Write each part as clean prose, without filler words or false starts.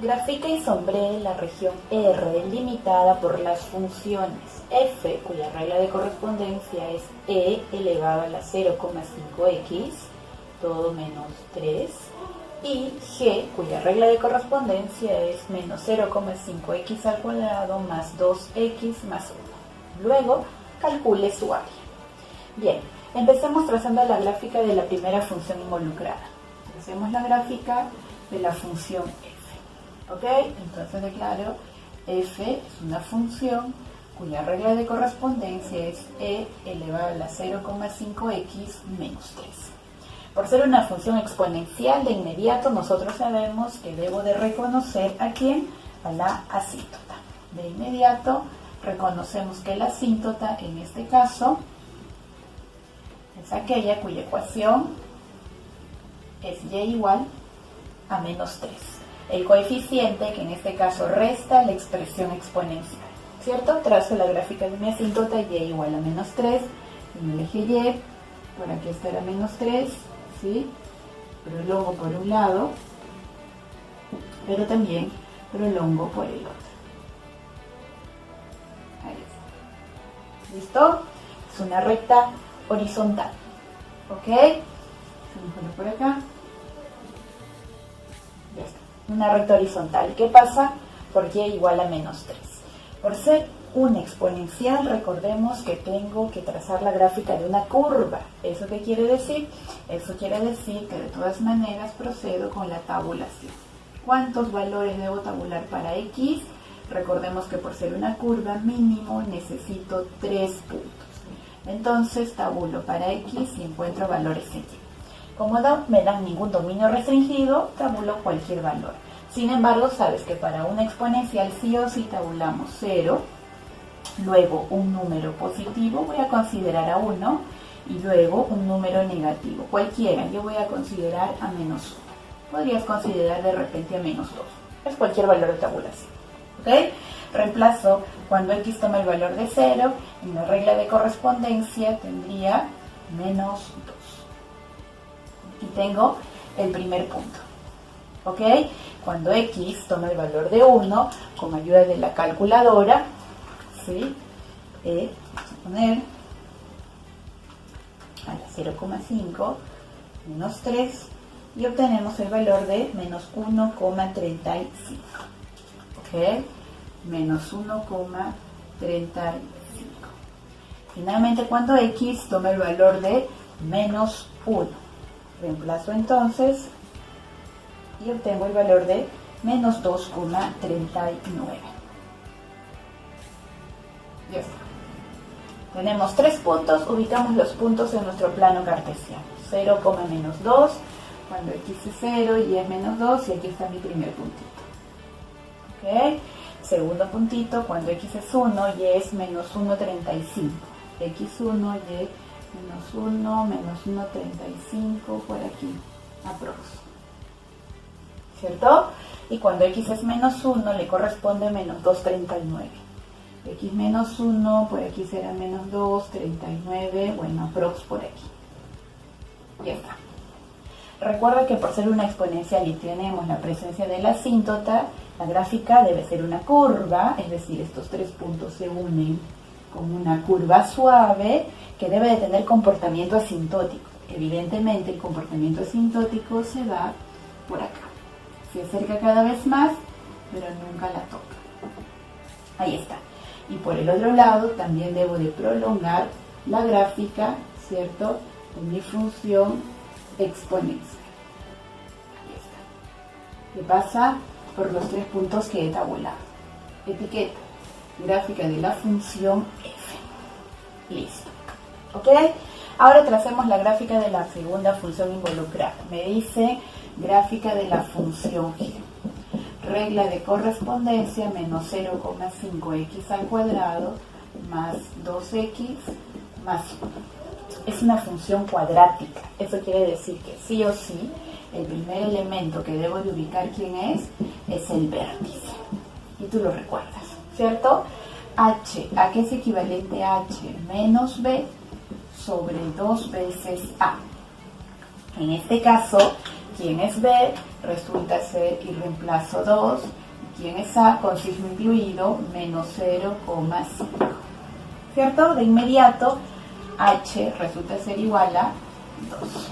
Grafica y sombree la región R limitada por las funciones f, cuya regla de correspondencia es e elevado a la 0,5x, todo menos 3, y g, cuya regla de correspondencia es menos 0,5x al cuadrado más 2x más 1. Luego, calcule su área. Bien, empecemos trazando la gráfica de la primera función involucrada. Hacemos la gráfica de la función f. ¿Ok? Entonces declaro f es una función cuya regla de correspondencia es e elevado a la 0,5x menos 3. Por ser una función exponencial, de inmediato nosotros sabemos que debo de reconocer a quién, a la asíntota. De inmediato reconocemos que la asíntota en este caso es aquella cuya ecuación es y igual a menos 3. El coeficiente que en este caso resta la expresión exponencial, ¿cierto? Trazo la gráfica de mi asíntota y igual a menos 3, en el eje y, por aquí estará menos 3, ¿sí? Prolongo por un lado, pero también prolongo por el otro. Ahí está. ¿Listo? Es una recta horizontal, ¿ok? Vamos por acá. Ya está. Una recta horizontal. ¿Qué pasa? Por y igual a menos 3. Por ser una exponencial, recordemos que tengo que trazar la gráfica de una curva. ¿Eso qué quiere decir? Eso quiere decir que de todas maneras procedo con la tabulación. ¿Cuántos valores debo tabular para x? Recordemos que por ser una curva mínimo necesito 3 puntos. Entonces tabulo para x y encuentro valores en y. Como no me dan ningún dominio restringido, tabulo cualquier valor. Sin embargo, sabes que para una exponencial sí o sí tabulamos 0, luego un número positivo, voy a considerar a 1, y luego un número negativo, cualquiera, yo voy a considerar a menos 1. Podrías considerar de repente a menos 2. Es cualquier valor de tabulación. ¿Ok? Reemplazo cuando x toma el valor de 0, en la regla de correspondencia tendría menos 2. Aquí tengo el primer punto. ¿Ok? Cuando x toma el valor de 1, con ayuda de la calculadora, ¿sí? Vamos a poner a la 0,5 menos 3 y obtenemos el valor de menos 1,35. ¿Ok? Menos 1,35. Finalmente, cuando x toma el valor de menos 1, reemplazo entonces y obtengo el valor de menos 2,39. Ya está. Tenemos 3 puntos, ubicamos los puntos en nuestro plano cartesiano. 0, menos 2, cuando x es 0 y es menos 2, y aquí está mi primer puntito. ¿Ok? Segundo puntito, cuando x es 1 y es menos 1,35. x1 y menos 1, menos 1,35, por aquí, aprox. ¿Cierto? Y cuando x es menos 1 le corresponde menos 2,39. X menos 1, por aquí será menos 2,39, bueno, aprox por aquí. Ya está. Recuerda que por ser una exponencial y tenemos la presencia de la asíntota, la gráfica debe ser una curva, es decir, estos 3 puntos se unen con una curva suave que debe de tener comportamiento asintótico. Evidentemente el comportamiento asintótico se da por acá. Se acerca cada vez más, pero nunca la toca. Ahí está. Y por el otro lado también debo de prolongar la gráfica, ¿cierto?, de mi función exponencial. Ahí está. ¿Qué pasa? Por los 3 puntos que he tabulado. Etiqueta, gráfica de la función f. Listo. ¿Ok? Ahora tracemos la gráfica de la segunda función involucrada. Me dice gráfica de la función g. Regla de correspondencia menos 0,5x al cuadrado más 2x más 1. Es una función cuadrática. Eso quiere decir que sí o sí el primer elemento que debo de ubicar quién es el vértice. Y tú lo recuerdas, ¿cierto? H, ¿a qué es equivalente H? Menos B sobre 2 veces A. En este caso, ¿Quién es B? Resulta ser y reemplazo 2. ¿Quién es A? Con signo incluido, menos 0,5. ¿Cierto? De inmediato, H resulta ser igual a 2.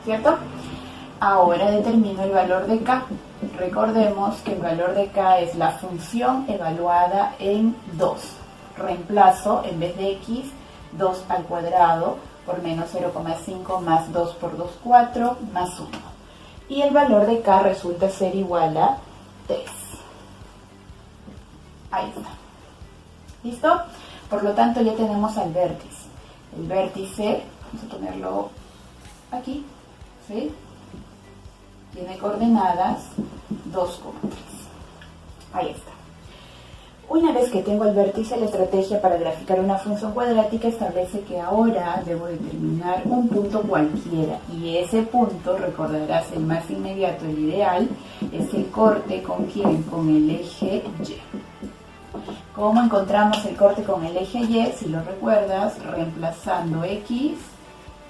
¿Cierto? Ahora determino el valor de K. Recordemos que el valor de K es la función evaluada en 2. Reemplazo, en vez de X, 2 al cuadrado por menos 0,5 más 2 por 2, 4, más 1. Y el valor de K resulta ser igual a 3. Ahí está. ¿Listo? Por lo tanto, ya tenemos al vértice. El vértice, vamos a ponerlo aquí, ¿sí? Tiene coordenadas 2,3. Ahí está. Una vez que tengo el vértice, la estrategia para graficar una función cuadrática establece que ahora debo determinar un punto cualquiera. Y ese punto, recordarás, el más inmediato, el ideal, es el corte con ¿quién? Con el eje Y. ¿Cómo encontramos el corte con el eje Y? Si lo recuerdas, reemplazando X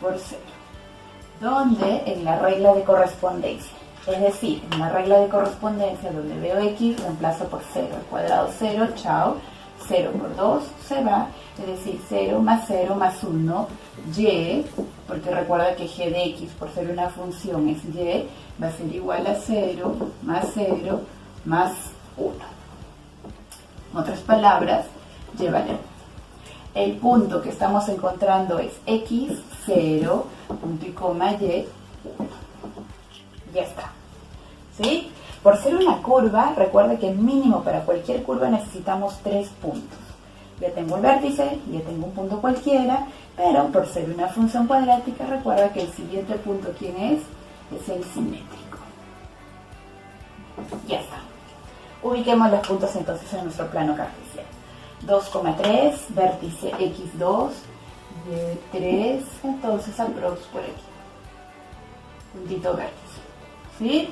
por 0. ¿Dónde? En la regla de correspondencia. Es decir, en la regla de correspondencia donde veo X, reemplazo por 0. Al cuadrado 0, chao. 0 por 2 se va. Es decir, 0 más 1, Y, porque recuerda que G de X, por ser una función, es Y, va a ser igual a 0 más 1. En otras palabras, llévale. El punto que estamos encontrando es X, 0, punto y coma, Y, 1. Ya está. ¿Sí? Por ser una curva, recuerda que mínimo para cualquier curva necesitamos 3 puntos. Ya tengo el vértice, ya tengo un punto cualquiera, pero por ser una función cuadrática, recuerda que el siguiente punto, ¿quién es? Es el simétrico. Ya está. Ubiquemos los puntos entonces en nuestro plano cartesiano. 2,3, vértice X2, Y3, entonces aprox por aquí. Puntito vértice. ¿Sí?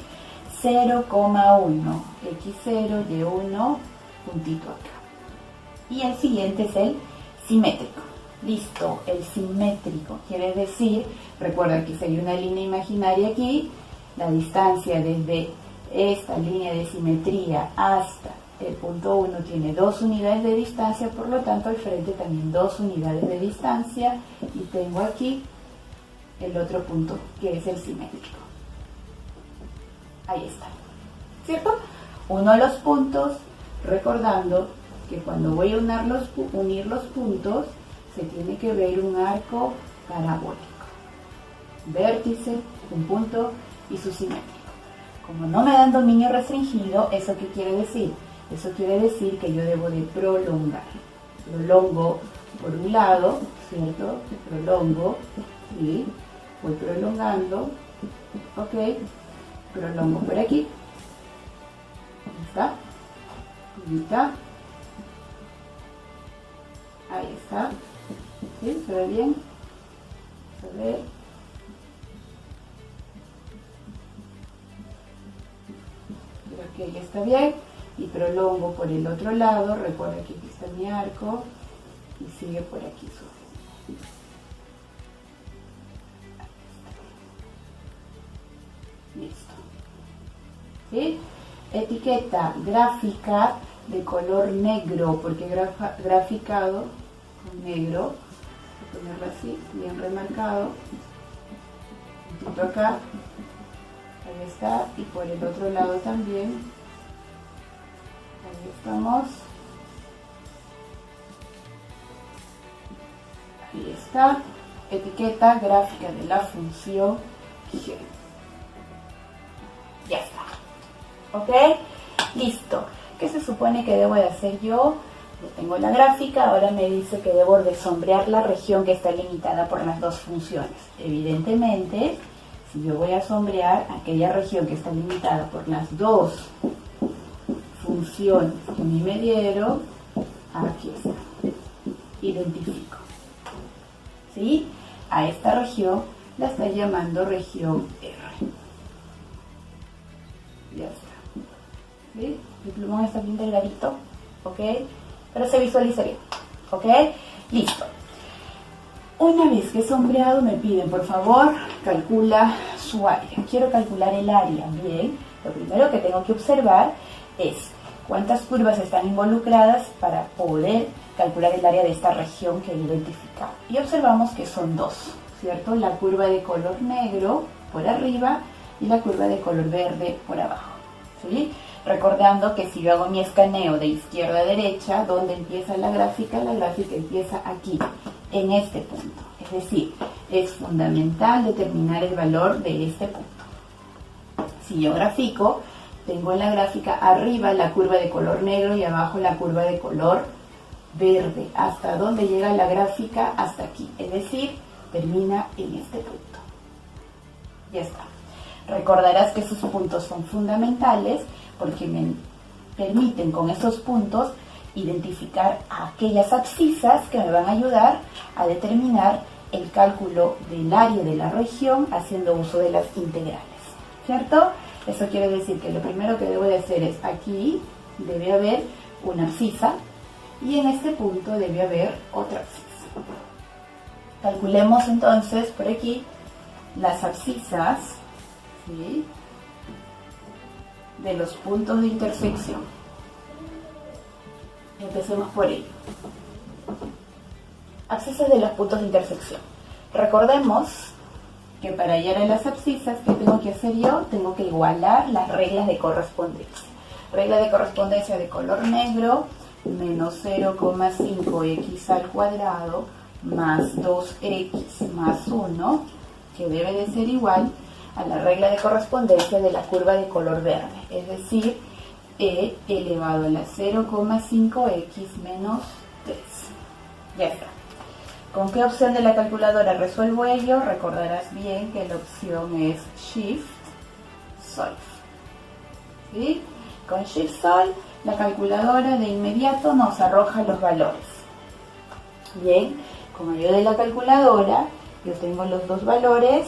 0,1, X0, Y1, puntito acá. Y el siguiente es el simétrico. Listo, el simétrico quiere decir, recuerda que si hay una línea imaginaria aquí, la distancia desde esta línea de simetría hasta el punto 1 tiene 2 unidades de distancia, por lo tanto al frente también 2 unidades de distancia, y tengo aquí el otro punto que es el simétrico. Ahí está, ¿cierto? Uno de los puntos, recordando que cuando voy a unir los puntos, se tiene que ver un arco parabólico. Vértice, un punto y su simétrico. Como no me dan dominio restringido, ¿eso qué quiere decir? Eso quiere decir que yo debo de prolongar. Prolongo por un lado, ¿cierto? Prolongo, y voy prolongando, ok, prolongo por aquí. Ahí está. Ahí está. Ahí está. ¿Sí? ¿Se ve bien? ¿Se ve? Creo que ahí está bien. Y prolongo por el otro lado. Recuerda que aquí está mi arco. Y sigue por aquí suave. Listo. ¿Sí? Etiqueta gráfica de color negro, porque graficado con negro. Voy a ponerlo así, bien remarcado. Un poquito acá. Ahí está. Y por el otro lado también. Ahí estamos. Ahí está. Etiqueta gráfica de la función G. Ya está. ¿Ok? Listo. ¿Qué se supone que debo de hacer yo? Yo tengo la gráfica, ahora me dice que debo de sombrear la región que está limitada por las dos funciones. Evidentemente, si yo voy a sombrear aquella región que está limitada por las dos funciones que a mí me dieron, aquí está. Identifico. ¿Sí? A esta región la está llamando región R. Ya está. ¿Sí? El plumón está bien delgadito, ¿ok? Pero se visualiza bien, ¿ok? Listo. Una vez que he sombreado, me piden, por favor, calcula su área. Quiero calcular el área. Bien, lo primero que tengo que observar es cuántas curvas están involucradas para poder calcular el área de esta región que he identificado. Y observamos que son dos, ¿cierto? La curva de color negro por arriba y la curva de color verde por abajo, ¿sí? Recordando que si yo hago mi escaneo de izquierda a derecha, ¿dónde empieza la gráfica? La gráfica empieza aquí, en este punto. Es decir, es fundamental determinar el valor de este punto. Si yo grafico, tengo en la gráfica arriba la curva de color negro y abajo la curva de color verde. ¿Hasta dónde llega la gráfica? Hasta aquí. Es decir, termina en este punto. Ya está. Recordarás que esos puntos son fundamentales porque me permiten con esos puntos identificar aquellas abscisas que me van a ayudar a determinar el cálculo del área de la región haciendo uso de las integrales, ¿cierto? Eso quiere decir que lo primero que debo de hacer es aquí debe haber una abscisa y en este punto debe haber otra abscisa. Calculemos entonces por aquí las abscisas, ¿sí?, de los puntos de intersección. Empecemos por ello. Abscisas de los puntos de intersección. Recordemos que para hallar a las abscisas, ¿qué tengo que hacer yo? Tengo que igualar las reglas de correspondencia. Regla de correspondencia de color negro, menos 0,5x al cuadrado más 2x más 1, que debe de ser igual a la regla de correspondencia de la curva de color verde, es decir, e elevado a la 0,5x menos 3. Ya está. ¿Con qué opción de la calculadora resuelvo ello? Recordarás bien que la opción es Shift Solve. ¿Sí? Con Shift Solve, la calculadora de inmediato nos arroja los valores. Bien, con ayuda de la calculadora, yo tengo los dos valores.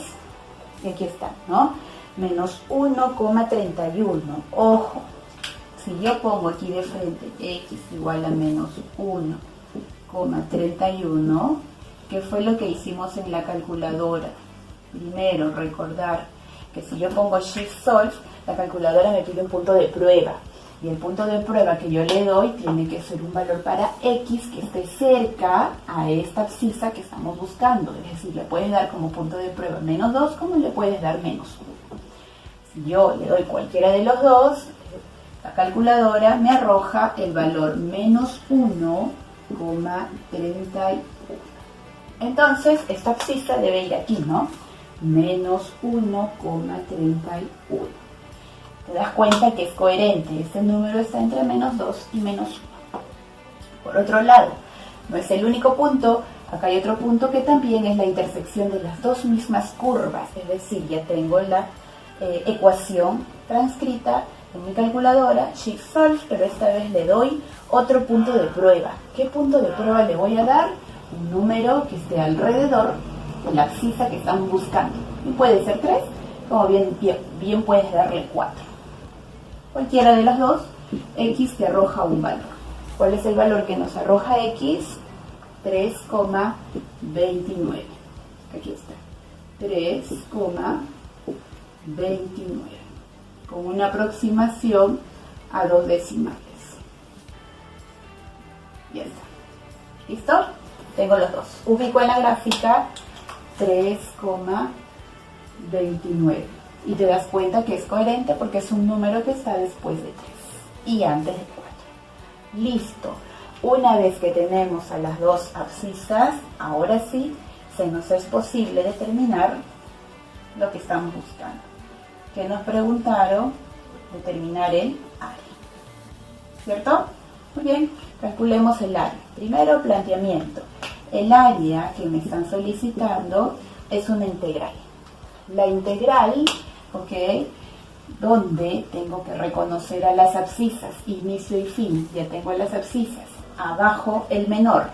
Y aquí están, ¿no? Menos 1,31. Ojo, si yo pongo aquí de frente x igual a menos 1,31, ¿qué fue lo que hicimos en la calculadora? Primero, recordar que si yo pongo Shift Solve, la calculadora me pide un punto de prueba. Y el punto de prueba que yo le doy tiene que ser un valor para x que esté cerca a esta abscisa que estamos buscando. Es decir, le puedes dar como punto de prueba menos 2, como le puedes dar menos 1. Si yo le doy cualquiera de los dos, la calculadora me arroja el valor menos 1,31. Entonces, esta abscisa debe ir aquí, ¿no? Menos 1,31. Te das cuenta que es coherente, este número está entre menos 2 y menos 1. Por otro lado, no es el único punto, acá hay otro punto que también es la intersección de las dos mismas curvas, es decir, ya tengo la ecuación transcrita en mi calculadora, Shift Solve, pero esta vez le doy otro punto de prueba. ¿Qué punto de prueba le voy a dar? Un número que esté alrededor de la abscisa que estamos buscando. Y puede ser 3, como bien puedes darle 4. Cualquiera de las dos, x te arroja un valor. ¿Cuál es el valor que nos arroja x? 3,29. Aquí está. 3,29. Con una aproximación a 2 decimales. Ya está. ¿Listo? Tengo los dos. Ubico en la gráfica 3,29. Y te das cuenta que es coherente porque es un número que está después de 3 y antes de 4. Listo. Una vez que tenemos a las dos abscisas, ahora sí, se nos es posible determinar lo que estamos buscando. Que nos preguntaron determinar el área. ¿Cierto? Muy bien, calculemos el área. Primero, planteamiento. El área que me están solicitando es una integral. La integral, ¿ok?, donde tengo que reconocer a las abscisas, inicio y fin, ya tengo a las abscisas. Abajo el menor,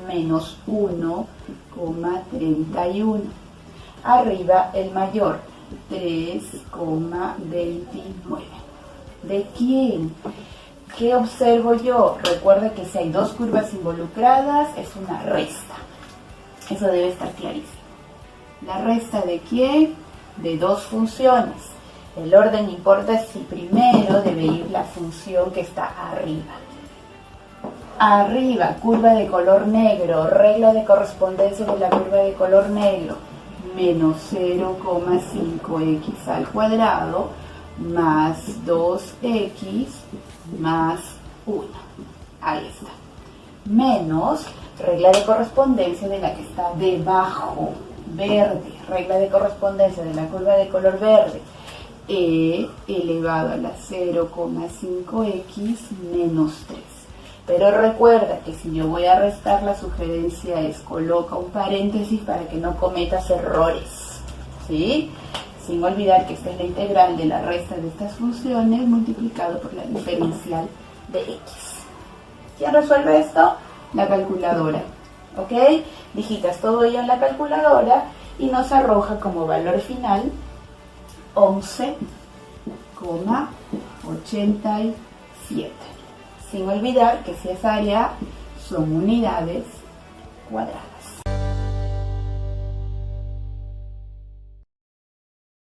menos 1,31. Arriba el mayor, 3,29. ¿De quién? ¿Qué observo yo? Recuerda que si hay dos curvas involucradas, es una resta. Eso debe estar clarísimo. ¿La resta de quién? de dos funciones. El orden importa si primero debe ir la función que está arriba. Arriba, curva de color negro, regla de correspondencia de la curva de color negro, menos 0,5x al cuadrado más 2x más 1. Ahí está. Menos regla de correspondencia de la que está debajo, verde, regla de correspondencia de la curva de color verde, e elevado a la 0,5x menos 3. Pero recuerda que si yo voy a restar, la sugerencia es coloca un paréntesis para que no cometas errores, ¿sí? Sin olvidar que esta es la integral de la resta de estas funciones multiplicado por la diferencial de x. ¿Quién resuelve esto? La calculadora, ¿ok? Digitas todo ello en la calculadora y nos arroja como valor final 11,87. Sin olvidar que si es área, son unidades cuadradas.